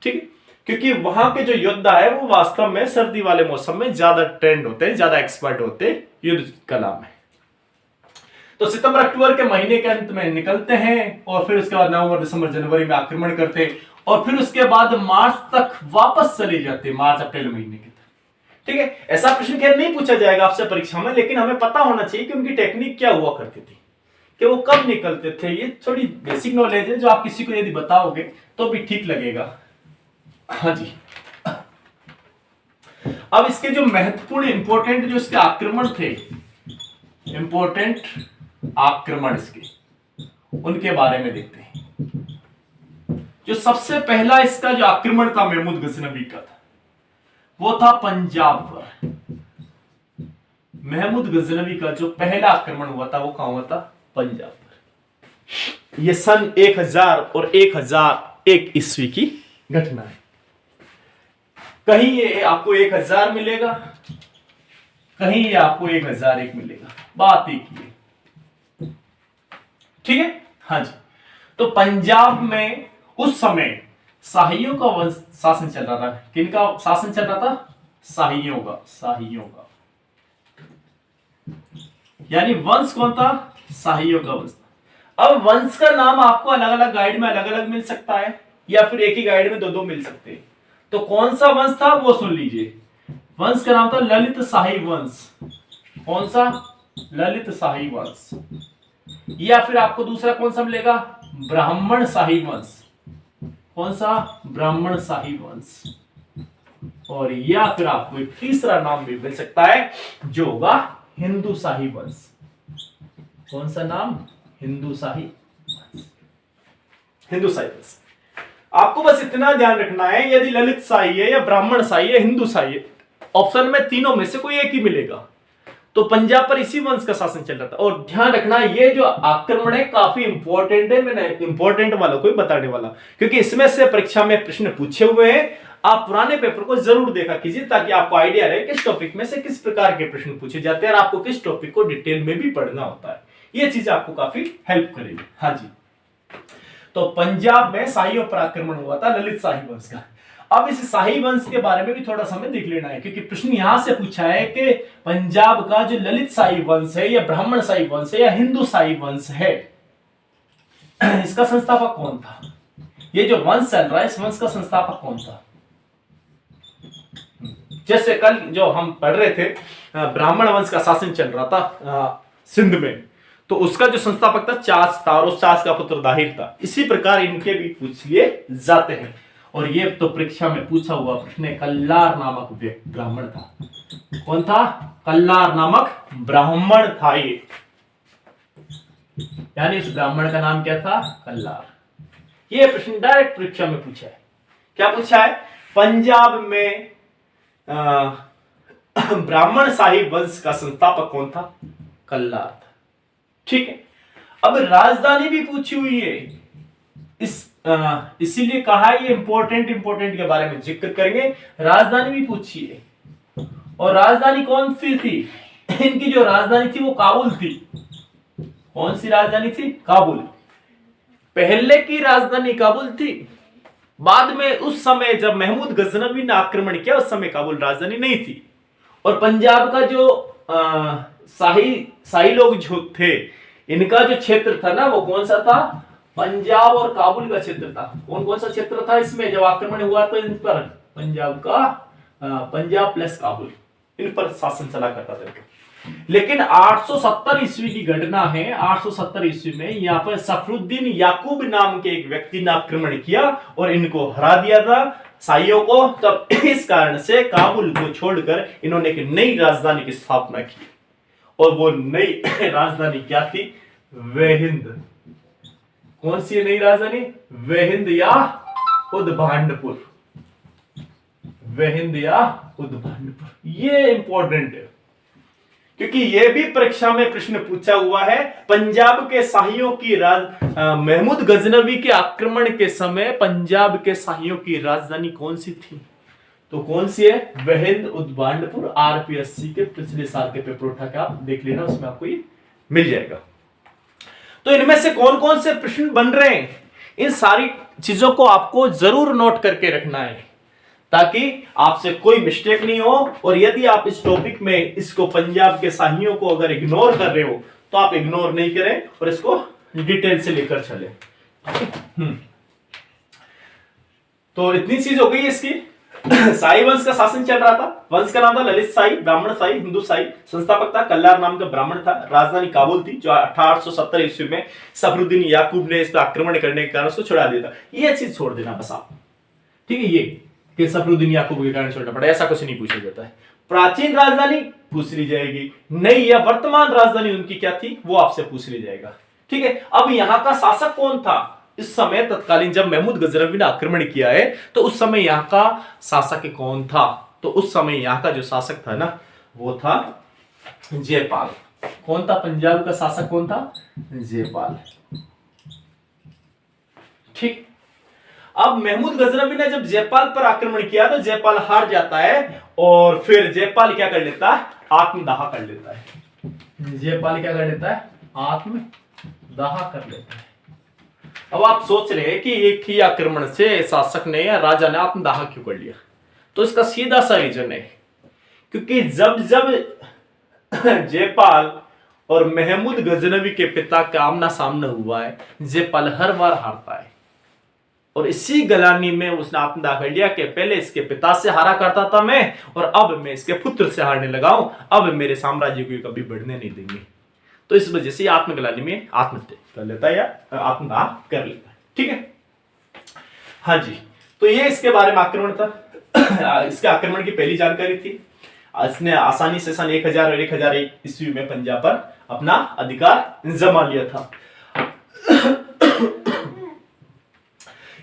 ठीक है, क्योंकि वहां के जो योद्धा है वो वास्तव में सर्दी वाले मौसम में ज्यादा ट्रेंड होते हैं, ज्यादा एक्सपर्ट होते हैं युद्ध कला में। तो सितंबर अक्टूबर के महीने के अंत में निकलते हैं, और फिर उसके बाद नवंबर दिसंबर जनवरी में आक्रमण करते हैं, और फिर उसके बाद मार्च तक वापस चले जाते हैं, मार्च अप्रैल महीने के तक। ठीक है, ऐसा प्रश्न खैर नहीं पूछा जाएगा आपसे परीक्षा में, लेकिन हमें पता होना चाहिए कि उनकी टेक्निक क्या हुआ करती थी, कि वो कब निकलते थे। ये थोड़ी बेसिक नॉलेज है जो आप किसी को यदि बताओगे तो भी ठीक लगेगा। हाँ जी, अब इसके जो महत्वपूर्ण इंपॉर्टेंट जो इसके आक्रमण थे, इंपॉर्टेंट आक्रमण इसके, उनके बारे में देखते हैं। जो सबसे पहला इसका जो आक्रमण था महमूद गजनवी का था, वो था पंजाब पर। महमूद गजनवी का जो पहला आक्रमण हुआ था वो कहां हुआ था? पंजाब पर। यह सन 1000 और 1001 ईस्वी की घटना है। कहीं ये आपको 1000 मिलेगा, कहीं ये आपको 1001 मिलेगा, बात एक ही है। ठीक है, हाँ जी। तो पंजाब में उस समय शाहियों का वंश शासन चल रहा था। किनका शासन चल रहा था? शाहियों का। शाहियों का यानी वंश कौन था? शाहियों का वंश। अब वंश का नाम आपको अलग अलग गाइड में अलग अलग मिल सकता है, या फिर एक ही गाइड में दो दो मिल सकते हैं। तो कौन सा वंश था वो सुन लीजिए। वंश का नाम था ललित शाही वंश। कौन सा? ललित शाही वंश। या फिर आपको दूसरा कौन सा मिलेगा? ब्राह्मण शाही वंश। कौन सा? ब्राह्मण शाही वंश। और या फिर आपको एक तीसरा नाम भी मिल सकता है जो होगा हिंदू शाही वंश। कौन सा नाम? हिंदू शाही वंश। हिंदू शाही वंश। आपको बस इतना ध्यान रखना है, यदि ललित शाही है या ब्राह्मण शाही है, हिंदू शाही है, ऑप्शन में तीनों में से कोई एक ही मिलेगा। तो पंजाब पर इसी वंश का शासन चल रहा था। और ध्यान रखना ये जो आक्रमण है काफी इंपॉर्टेंट है, मैंने इंपॉर्टेंट वालों को ही बताने वाला, क्योंकि इसमें से परीक्षा में प्रश्न पूछे हुए हैं। आप पुराने पेपर को जरूर देखा कीजिए ताकि आपको आइडिया रहे किस टॉपिक में से किस प्रकार के प्रश्न पूछे जाते हैं और आपको किस टॉपिक को डिटेल में भी पढ़ना होता है। ये चीज आपको काफी हेल्प करेगी। हाँ जी, तो पंजाब में शाहियों पर आक्रमण हुआ था ललित शाही वंश का। अब इस शाही वंश के बारे में भी थोड़ा समय देख लेना है, क्योंकि प्रश्न यहां से पूछा है कि पंजाब का जो ललित शाही वंश है या ब्राह्मण शाही वंश है या हिंदू शाही वंश है, इसका संस्थापक कौन था। ये जो वंश चल रहा है इस वंश का संस्थापक कौन था। जैसे कल जो हम पढ़ रहे थे ब्राह्मण वंश का शासन चल रहा था सिंध में, तो उसका जो संस्थापक था चास था और उस चास का पुत्र दाहिर था। इसी प्रकार इनके भी पूछ लिए जाते हैं। और ये तो परीक्षा में पूछा हुआ प्रश्न है, कल्लार नामक ब्राह्मण था। कौन था। कल्लार नामक ब्राह्मण था ये, यानी उस ब्राह्मण का नाम क्या था, कल्लार। ये प्रश्न डायरेक्ट परीक्षा में पूछा है। क्या पूछा है, पंजाब में ब्राह्मण शाही वंश का संस्थापक कौन था, कल्लार था। ठीक है, अब राजधानी भी पूछी हुई है, इसीलिए कहा है ये इंपॉर्टेंट के बारे में जिक्र करेंगे। राजधानी भी पूछी है, और राजधानी कौन सी थी, इनकी जो राजधानी थी वो काबुल थी। कौन सी राजधानी थी, काबुल। पहले की राजधानी काबुल थी, बाद में उस समय जब महमूद गजनवी ने आक्रमण किया उस समय काबुल राजधानी नहीं थी। और पंजाब का जो शाही लोग जो थे, इनका जो क्षेत्र था ना वो कौन सा था, पंजाब और काबुल का क्षेत्र था। कौन कौन सा क्षेत्र था इसमें जब आक्रमण हुआ तो इन पर पंजाब का पंजाब प्लस काबुल, इन पर शासन चला करता था। लेकिन 870 ईस्वी की घटना है। 870 ईस्वी में यहाँ पर सफरुद्दीन याकूब नाम के एक व्यक्ति ने आक्रमण किया और इनको हरा दिया था शाहियों को। तब इस कारण से काबुल को छोड़कर इन्होंने एक नई राजधानी की स्थापना की, और वो नई राजधानी क्या थी, वेहिंद। कौन सी नई राजधानी, वेहिंद या उदभांडपुर। वेहिंद या उदभांडपुर, ये इंपॉर्टेंट है क्योंकि ये भी परीक्षा में प्रश्न पूछा हुआ है। पंजाब के शाहियों की महमूद गजनवी के आक्रमण के समय पंजाब के शाहियों की राजधानी कौन सी थी, तो कौन सी है, वेहिंद उदभांडपुर। आरपीएससी के पिछले साल के पेपर उठा के आप देख लेना, उसमें आपको ये मिल जाएगा। तो इनमें से कौन कौन से प्रश्न बन रहे हैं, इन सारी चीजों को आपको जरूर नोट करके रखना है ताकि आपसे कोई मिस्टेक नहीं हो। और यदि आप इस टॉपिक में इसको पंजाब के शाहियों को अगर इग्नोर कर रहे हो तो आप इग्नोर नहीं करें और इसको डिटेल से लेकर चले। तो इतनी चीज हो गई इसकी। शाही वंश का शासन चल रहा था, वंश का नाम था ललित शाही, ब्राह्मण शाही, हिंदू शाही। संस्थापक था कल्लार नाम का ब्राह्मण था। राजधानी काबुल थी, जो 1870 ईस्वी में सफरुद्दीन याकूब ने इस पर आक्रमण करने के कारण उसको छुड़ा दिया था। ये चीज छोड़ देना बस आप, ठीक है, ये कि सफरुद्दीन याकूब के कारण छोड़ना पड़ा, ऐसा कुछ नहीं पूछा जाता है। प्राचीन राजधानी पूछ ली जाएगी, नई या वर्तमान राजधानी उनकी क्या थी वो आपसे पूछ ली जाएगा। ठीक है, अब यहाँ का शासक कौन था इस समय, तत्कालीन जब महमूद गजनवी ने आक्रमण किया है तो उस समय यहाँ का शासक कौन था, तो उस समय यहाँ का जो शासक था ना वो था जयपाल। कौन था पंजाब का शासक, कौन था, जयपाल। ठीक, अब महमूद गजनवी ने जब जयपाल पर आक्रमण किया तो जयपाल हार जाता है और फिर जयपाल क्या कर लेता है, आत्मदाह कर लेता है। जयपाल क्या कर लेता है, आत्मदाह कर लेता है। अब आप सोच रहे हैं कि एक ही आक्रमण से शासक ने या राजा ने आत्मदाह क्यों कर लिया, तो इसका सीधा सा रीजन है क्योंकि जब जब जयपाल और महमूद गजनवी के पिता का आमना सामना हुआ है, जयपाल हर बार हारता है और इसी गलानी में उसने आत्मदाह कर लिया कि पहले इसके पिता से हारा करता था मैं और अब मैं इसके पुत्र से हारने लगा हूं, अब मेरे साम्राज्य को कभी बढ़ने नहीं देंगे। तो इस वजह से आत्मग्लानी में आत्महत्या कर लेता है या आत्मदाह कर लेता है। ठीक है, हाँ जी, तो ये इसके बारे में आक्रमण था। इसके आक्रमण की पहली जानकारी थी। इसने आसानी से सन 1000 और 1001 ईस्वी में पंजाब पर अपना अधिकार जमा लिया था।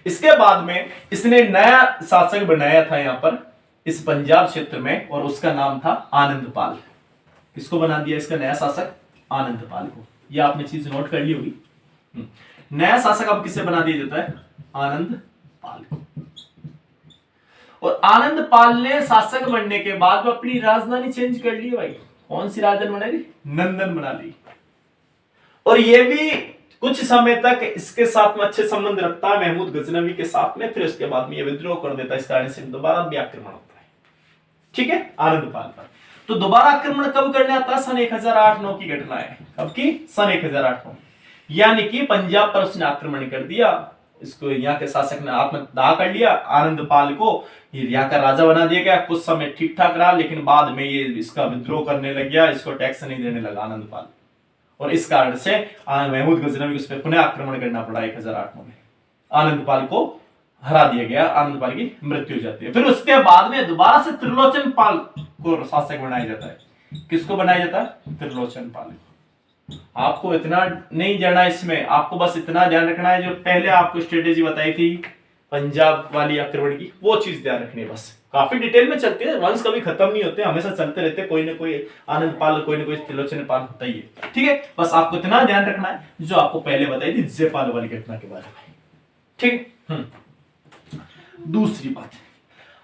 इसके बाद में इसने नया शासक बनाया था यहां पर इस पंजाब क्षेत्र में, और उसका नाम था आनंदपाल। किसको बना दिया इसका नया शासक? आनंदपाल को। यह आपने चीज नोट कर ली होगी। नया शासक अब किसे बना दिया जाता है? आनंदपाल को। और आनंदपाल ने शासक बनने के बाद वो अपनी राजधानी चेंज कर ली भाई। कौन सी राजधानी बना ली? नंदन बना ली। और ये भी कुछ समय तक इसके साथ में अच्छे संबंध रखता है महमूद गजनवी के साथ में, फिर उसके बाद में ये विद्रोह कर देता है। इस कारण से दोबारा भी आक्रमण होता है, ठीक है, आनंदपाल पर। तो दोबारा आक्रमण कब करने आता है? सन 1008-9 की घटना है। कब की? सन 1008-9। यानी कि पंजाब पर उसने आक्रमण कर दिया, इसको यहाँ के शासक ने आत्मदाह कर लिया। आनंदपाल को यहाँ का राजा बना दिया गया। कुछ समय ठीक ठाक रहा, लेकिन बाद में ये इसका विद्रोह करने लग गया, इसको टैक्स नहीं देने लगा आनंदपाल। और इस कारण से महमूद गजनवी को उस पर पुनः आक्रमण करना पड़ा 1008 में। आनंदपाल को हरा दिया गया, आनंदपाल की मृत्यु हो जाती है। फिर उसके बाद में दोबारा से त्रिलोचन पाल को शासक बनाया जाता है। किसको बनाया जाता है? त्रिलोचन पाल। आपको इतना नहीं जाना इसमें, आपको बस इतना ध्यान रखना है जो पहले आपको स्ट्रेटेजी बताई थी पंजाब वाली आक्रमण की, वो चीज ध्यान रखनी है बस। काफी डिटेल में चलती है, वंश कभी खत्म नहीं होते, हमेशा चलते रहते, कोई ना कोई आनंदपाल, कोई ना कोई त्रिलोचन पाल होता ही है, ठीक है। बस आपको इतना ध्यान रखना है जो आपको पहले बताई थी जयपाल वाली घटना के बारे में, ठीक। दूसरी बात,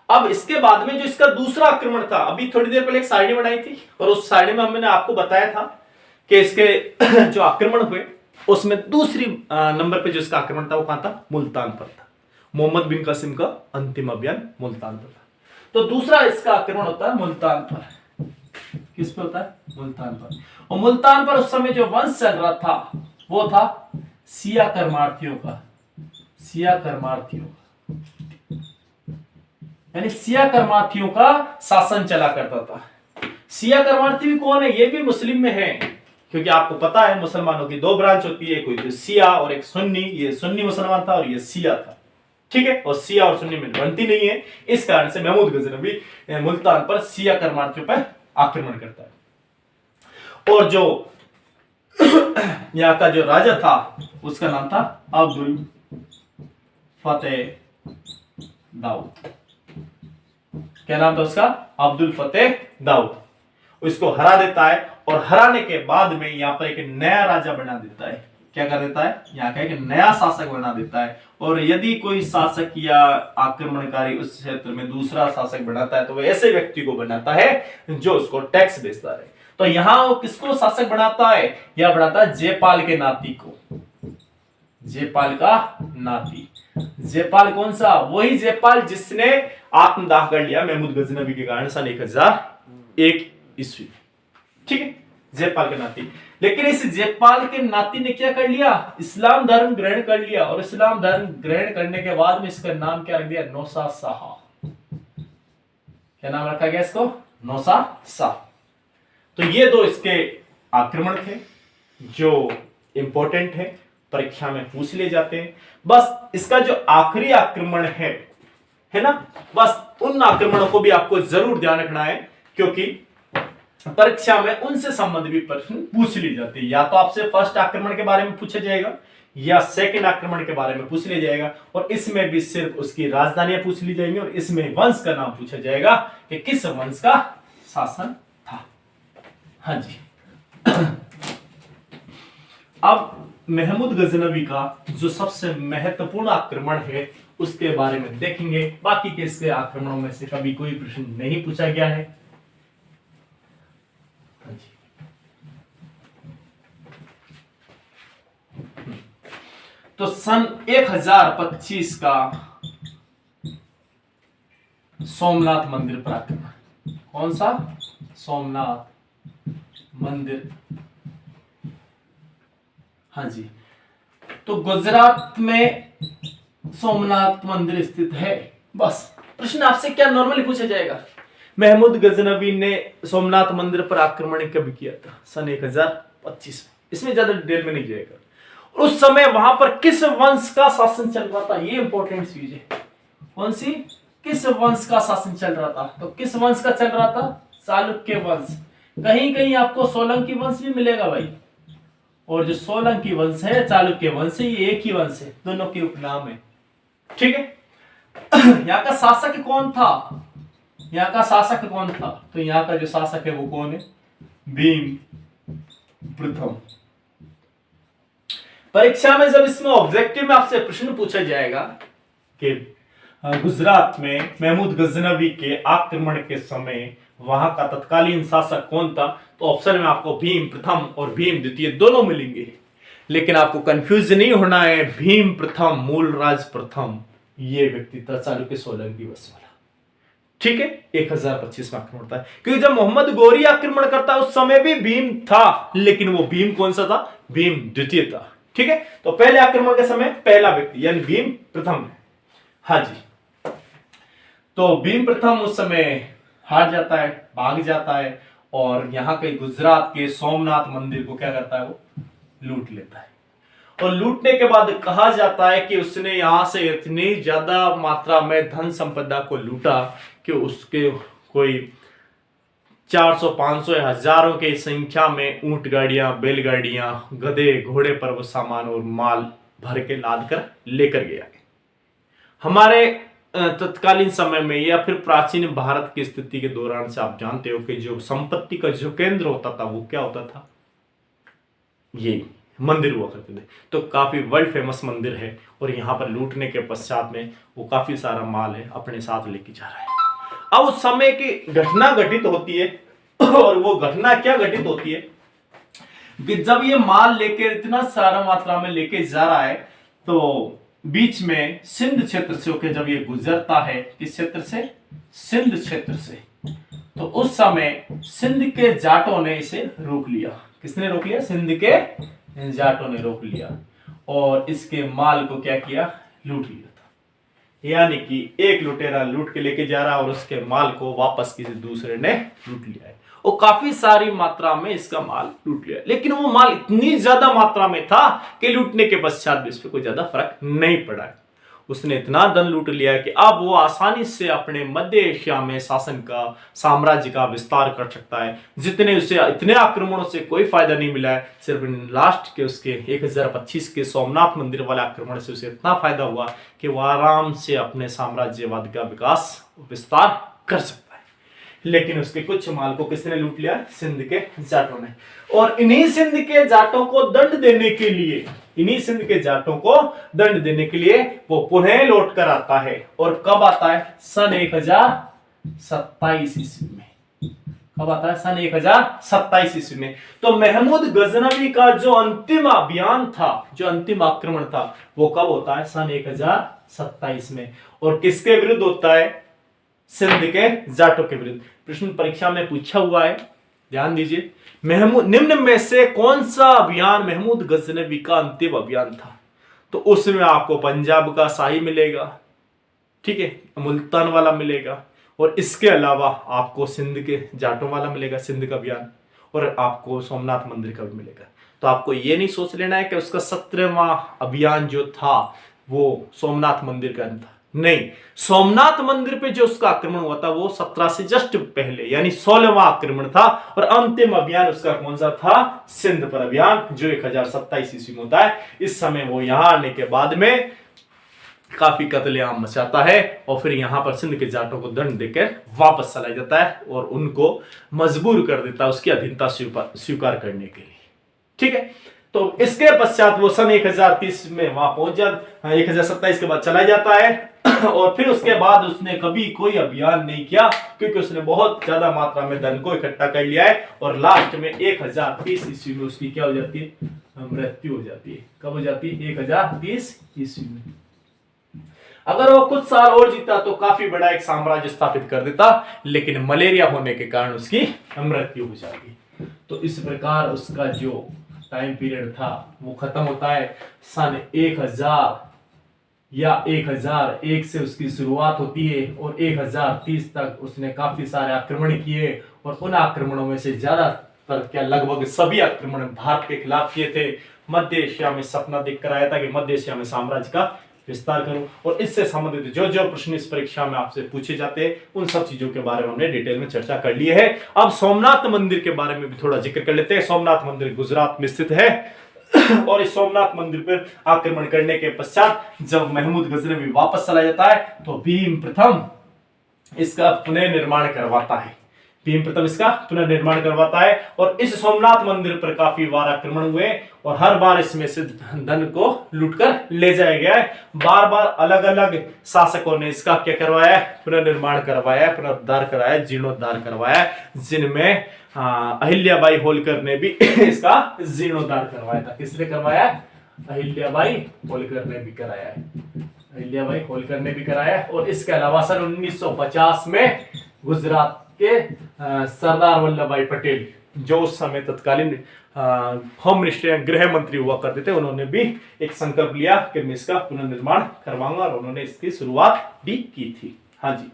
अब इसके बाद में जो इसका दूसरा आक्रमण था, अभी थोड़ी देर पहले एक सारणी बनाई थी और उस सारणी में हमने आपको बताया था कि इसके जो आक्रमण हुए उसमें दूसरी नंबर पे जो इसका आक्रमण था वो कहां था? मुल्तान पर था। मोहम्मद बिन कासिम का अंतिम अभियान मुल्तान पर था। तो दूसरा इसका आक्रमण होता है मुल्तान पर। किस पे होता है? मुल्तान पर। और मुल्तान पर उस समय जो वंश चल रहा था वो था सिया कर्मार्थियों का। सिया कर्मार्थियों का, यानी सिया कर्मार्थियों का शासन चला करता था। सिया कर्मार्थी भी कौन है? ये भी मुस्लिम में है, क्योंकि आपको पता है मुसलमानों की दो ब्रांच होती है, कोई तो सिया और एक सुन्नी। ये सुन्नी मुसलमान था और ये सिया था, ठीक है। और सिया और सुन्नी में बनती नहीं है, इस कारण से महमूद गजनवी मुल्तान पर सिया कर्मार्थियों पर आक्रमण करता है। और जो यहाँ का जो राजा था उसका नाम था अब्दुल फतेह दाऊद। क्या नाम था उसका? अब्दुल फतेह दाऊद। उसको हरा देता है और हराने के बाद में यहाँ पर एक नया राजा बना देता है। क्या कर देता है? यहाँ का एक नया शासक बना देता है। और यदि कोई शासक या आक्रमणकारी उस क्षेत्र में दूसरा शासक बनाता है तो वह ऐसे व्यक्ति को बनाता है जो उसको टैक्स देता है। तो यहाँ वो किसको शासक बनाता है? यह बनाता है जयपाल के नाती को। जयपाल का नाती। जयपाल कौन सा? वही जयपाल जिसने आत्मदाह कर लिया महमूद गजनवी के कारण सन 1001 ईस्वी, ठीक है। जयपाल के नाती। लेकिन इस जयपाल के नाती ने क्या कर लिया? इस्लाम धर्म ग्रहण कर लिया। और इस्लाम धर्म ग्रहण करने के बाद में इसका नाम क्या रख दिया? नौसा शाह। क्या नाम रखा गया इसको? नौसा शाह। तो ये दो इसके आक्रमण थे जो इंपॉर्टेंट है, परीक्षा में पूछ ले जाते हैं। बस इसका जो आखिरी आक्रमण है ना, बस उन आक्रमणों को भी आपको जरूर ध्यान रखना है, क्योंकि परीक्षा में उनसे संबंधित भी प्रश्न पूछ ली जाते हैं। या तो आपसे फर्स्ट आक्रमण के बारे में पूछा जाएगा या सेकंड आक्रमण के बारे में पूछ लिया जाएगा, और इसमें भी सिर्फ उसकी राजधानियां पूछ ली जाएंगी, और इसमें वंश का नाम पूछा जाएगा कि किस वंश का शासन था। हाँ जी। अब महमूद गजनवी का जो सबसे महत्वपूर्ण आक्रमण है उसके बारे में देखेंगे। बाकी के इसके आक्रमणों में से कभी कोई प्रश्न नहीं पूछा गया है। तो सन 1025 का सोमनाथ मंदिर पर आक्रमण। कौन सा? सोमनाथ मंदिर। हाँ जी। तो गुजरात में सोमनाथ मंदिर स्थित है। बस प्रश्न आपसे क्या नॉर्मली पूछा जाएगा, महमूद गजनवी ने सोमनाथ मंदिर पर आक्रमण कब किया था? सन 1025 में। इसमें ज्यादा डिटेल में नहीं जाएगा। और उस समय वहां पर किस वंश का शासन चल रहा था? ये इंपॉर्टेंट चीज है। कौन सी? किस वंश का शासन चल रहा था? तो किस वंश का चल रहा था? चालुक्य वंश। कहीं कहीं आपको सोलंकी वंश भी मिलेगा भाई। और जो सोलंकी वंश है, चालुक्य वंश है, ये एक ही वंश है, दोनों के उपनाम है। ठीक है। यहाँ का शासक कौन था? यहाँ का शासक कौन था? तो यहाँ का जो शासक है वो कौन है? भीम प्रथम। परीक्षा में जब इसमें ऑब्जेक्टिव में आपसे प्रश्न पूछा जाएगा कि गुजरात में महमूद गजनवी के आक्रमण के समय वहां का तत्कालीन शासक कौन था, तो ऑप्शन में आपको भीम प्रथम और भीम द्वितीय दोनों मिलेंगे। लेकिन आपको कंफ्यूज नहीं होना है, भीम प्रथम मूलराज प्रथम ये व्यक्ति था चालुक्य सोलंकी वंश वाला। ठीक है, 1025 में आक्रमण होता है, क्योंकि जब मोहम्मद गौरी आक्रमण करता है उस समय भी भीम था, लेकिन वो भीम कौन सा था? भीम द्वितीय था। ठीक है, तो पहले आक्रमण के समय पहला व्यक्ति यानी भीम प्रथम है। हाँ जी, तो भीम प्रथम उस समय हार जाता है, भाग जाता है और यहाँ के गुजरात के सोमनाथ मंदिर को क्या करता है? वो लूट लेता है। और लूटने के बाद कहा जाता है कि उसने यहां से इतनी ज्यादा मात्रा में धन संपदा को लूटा कि उसके कोई 400, 500, हजारों की संख्या में ऊंट गाड़ियां, बैलगाड़ियां, गधे, घोड़े पर वो सामान और माल भर के लाद कर लेकर गया। हमारे तत्कालीन समय में या फिर प्राचीन भारत की स्थिति के दौरान से आप जानते हो कि जो संपत्ति का जो केंद्र होता था वो क्या होता था? ये मंदिर हुआ करते थे। तो काफी वर्ल्ड फेमस मंदिर है और यहाँ पर लूटने के पश्चात में वो काफी सारा माल है अपने साथ लेके जा रहा है। अब उस समय की घटना घटित होती है और वो घटना क्या घटित होती है कि जब ये माल लेके इतना सारा मात्रा में लेके जा रहा है तो बीच में सिंध क्षेत्र से होकर जब ये गुजरता है, किस क्षेत्र से? सिंध क्षेत्र से। तो उस समय सिंध के जाटों ने इसे रोक लिया। किसने रोक लिया? सिंध के जाटों ने रोक लिया और इसके माल को क्या किया? लूट लिया था। यानी कि एक लुटेरा लूट के लेके जा रहा और उसके माल को वापस किसी दूसरे ने लूट लिया है और काफी सारी मात्रा में इसका माल लूट लिया। लेकिन वो माल इतनी ज्यादा मात्रा में था कि लूटने के पश्चात भी इस पर कोई ज्यादा फर्क नहीं पड़ा है। उसने इतना धन लूट लिया कि अब वो आसानी से अपने मध्य एशिया में शासन का, साम्राज्य का विस्तार कर सकता है। जितने उसे इतने आक्रमणों से कोई फायदा नहीं मिला है, सिर्फ लास्ट के उसके 1025 के सोमनाथ मंदिर वाले आक्रमण से उसे इतना फायदा हुआ कि वो आराम से अपने साम्राज्यवाद का विकास, विस्तार कर सकता है। लेकिन उसके कुछ माल को किसने लूट लिया? सिंध के जाटों ने। और इन्हीं सिंध के जाटों को दंड देने के लिए, इन्हीं सिंध के जाटों को दंड देने के लिए वो पुनः लौट कर आता है। और कब आता है? सन 1027 ईस्वी में। कब आता है? सन 1027 ईस्वी में। तो महमूद गजनवी का जो अंतिम अभियान था, जो अंतिम आक्रमण था, वो कब होता है? सन 1027 में। और किसके विरुद्ध होता है? सिंध के जाटों के विरुद्ध। प्रश्न परीक्षा में पूछा हुआ है, ध्यान दीजिए। महमूद, निम्न में से कौन सा अभियान महमूद गजनवी का अंतिम अभियान था? तो उसमें आपको पंजाब का शाही मिलेगा, ठीक है, मुल्तान वाला मिलेगा और इसके अलावा आपको सिंध के जाटों वाला मिलेगा, सिंध का अभियान, और आपको सोमनाथ मंदिर का भी मिलेगा। तो आपको ये नहीं सोच लेना है कि उसका 17वां अभियान जो था वो सोमनाथ मंदिर का था। नहीं, सोमनाथ मंदिर पे जो उसका आक्रमण हुआ था वो 17 से जस्ट पहले यानी 16वां आक्रमण था। और अंतिम अभियान उसका कौन सा था? सिंध पर अभियान, जो 1027 ईस्वी में होता है। इस समय वो यहां आने के बाद में काफी कत्लेआम मचाता है और फिर यहां पर सिंध के जाटों को दंड देकर वापस चला जाता है और उनको मजबूर कर देता है उसकी अधीनता स्वीकार करने के लिए। ठीक है, तो इसके पश्चात वो सन 1030 में वहां पहुंच जाता, 1027 के बाद चला जाता है और फिर उसके बाद उसने कभी कोई अभियान नहीं किया क्योंकि उसने बहुत ज्यादा मात्रा में धन को इकट्ठा कर लिया है। और लास्ट में 1030 ईस्वी में उसकी क्या हो जाती है? मृत्यु हो जाती है। कब हो जाती है? 1030 ईस्वी में। अगर वो कुछ साल और जीता तो काफी बड़ा एक साम्राज्य स्थापित कर देता, लेकिन मलेरिया होने के कारण उसकी मृत्यु हो जाती। तो इस प्रकार उसका जो टाइम पीरियड था वो खत्म होता है सन 1000 या 1001 से उसकी शुरुआत होती है और 1030 तक उसने काफी सारे आक्रमण किए और उन आक्रमणों में से ज्यादातर क्या लगभग सभी आक्रमण भारत के खिलाफ किए थे। मध्य एशिया में सपना देखकर आया था कि मध्य एशिया में साम्राज्य का विस्तार करूं। और इससे संबंधित जो जो प्रश्न इस परीक्षा में आपसे पूछे जाते हैं उन सब चीजों के बारे में हमने डिटेल में चर्चा कर ली है। अब सोमनाथ मंदिर के बारे में भी थोड़ा जिक्र कर लेते हैं। सोमनाथ मंदिर गुजरात में स्थित है और इस सोमनाथ मंदिर पर आक्रमण करने के पश्चात जब महमूद गजनवी वापस चला जाता है तो भीम प्रथम इसका पुनर्निर्माण करवाता है। भीम प्रथम इसका पुनर्निर्माण करवाता है और इस सोमनाथ मंदिर पर काफी बार आक्रमण हुए और हर बार इसमें से धन को लूटकर ले जाया गया है। बार बार अलग अलग शासकों ने इसका क्या करवाया, पुनर्निर्माण करवाया, पुनरुद्धार कराया, जीर्णोद्धार करवाया, जिनमें अहिल्याबाई होलकर ने भी इसका जीर्णोद्धार करवाया था। किसने करवाया? अहिल्याबाई होलकर ने भी कराया है। अहिल्याबाई होलकर ने भी कराया। और इसके अलावा सन 1950 में गुजरात के सरदार वल्लभ भाई पटेल, जो उस समय तत्कालीन होम मिनिस्टर या गृह मंत्री हुआ करते थे, उन्होंने भी एक संकल्प लिया कि मैं इसका पुनर्निर्माण करवाऊंगा और उन्होंने इसकी शुरुआत भी की थी। हाँ जी।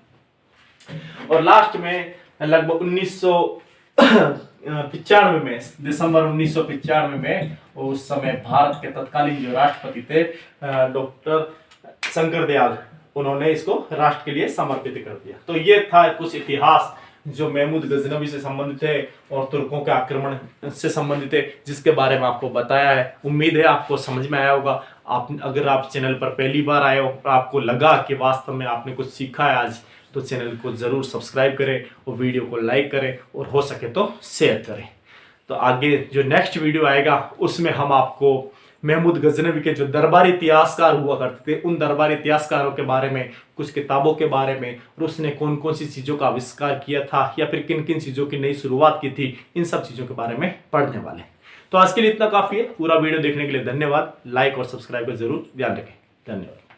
और लास्ट में लगभग 1995 में, दिसंबर 1995 में, उस समय भारत के तत्कालीन जो राष्ट्रपति थे डॉक्टर शंकर दयाल, उन्होंने इसको राष्ट्र के लिए समर्पित कर दिया। तो ये था कुछ इतिहास जो महमूद गजनवी से संबंधित है और तुर्कों के आक्रमण से संबंधित है, जिसके बारे में आपको बताया है। उम्मीद है आपको समझ में आया होगा। अगर आप चैनल पर पहली बार आए हो और आपको लगा कि वास्तव में आपने कुछ सीखा है आज, तो चैनल को जरूर सब्सक्राइब करें और वीडियो को लाइक करें और हो सके तो शेयर करें। तो आगे जो नेक्स्ट वीडियो आएगा उसमें हम आपको महमूद गजनवी के जो दरबारी इतिहासकार हुआ करते थे, उन दरबारी इतिहासकारों के बारे में, कुछ किताबों के बारे में, और उसने कौन कौन सी चीज़ों का आविष्कार किया था या फिर किन किन चीज़ों की नई शुरुआत की थी, इन सब चीज़ों के बारे में पढ़ने वाले। तो आज के लिए इतना काफ़ी है। पूरा वीडियो देखने के लिए धन्यवाद। लाइक और सब्सक्राइब का जरूर ध्यान रखें। धन्यवाद।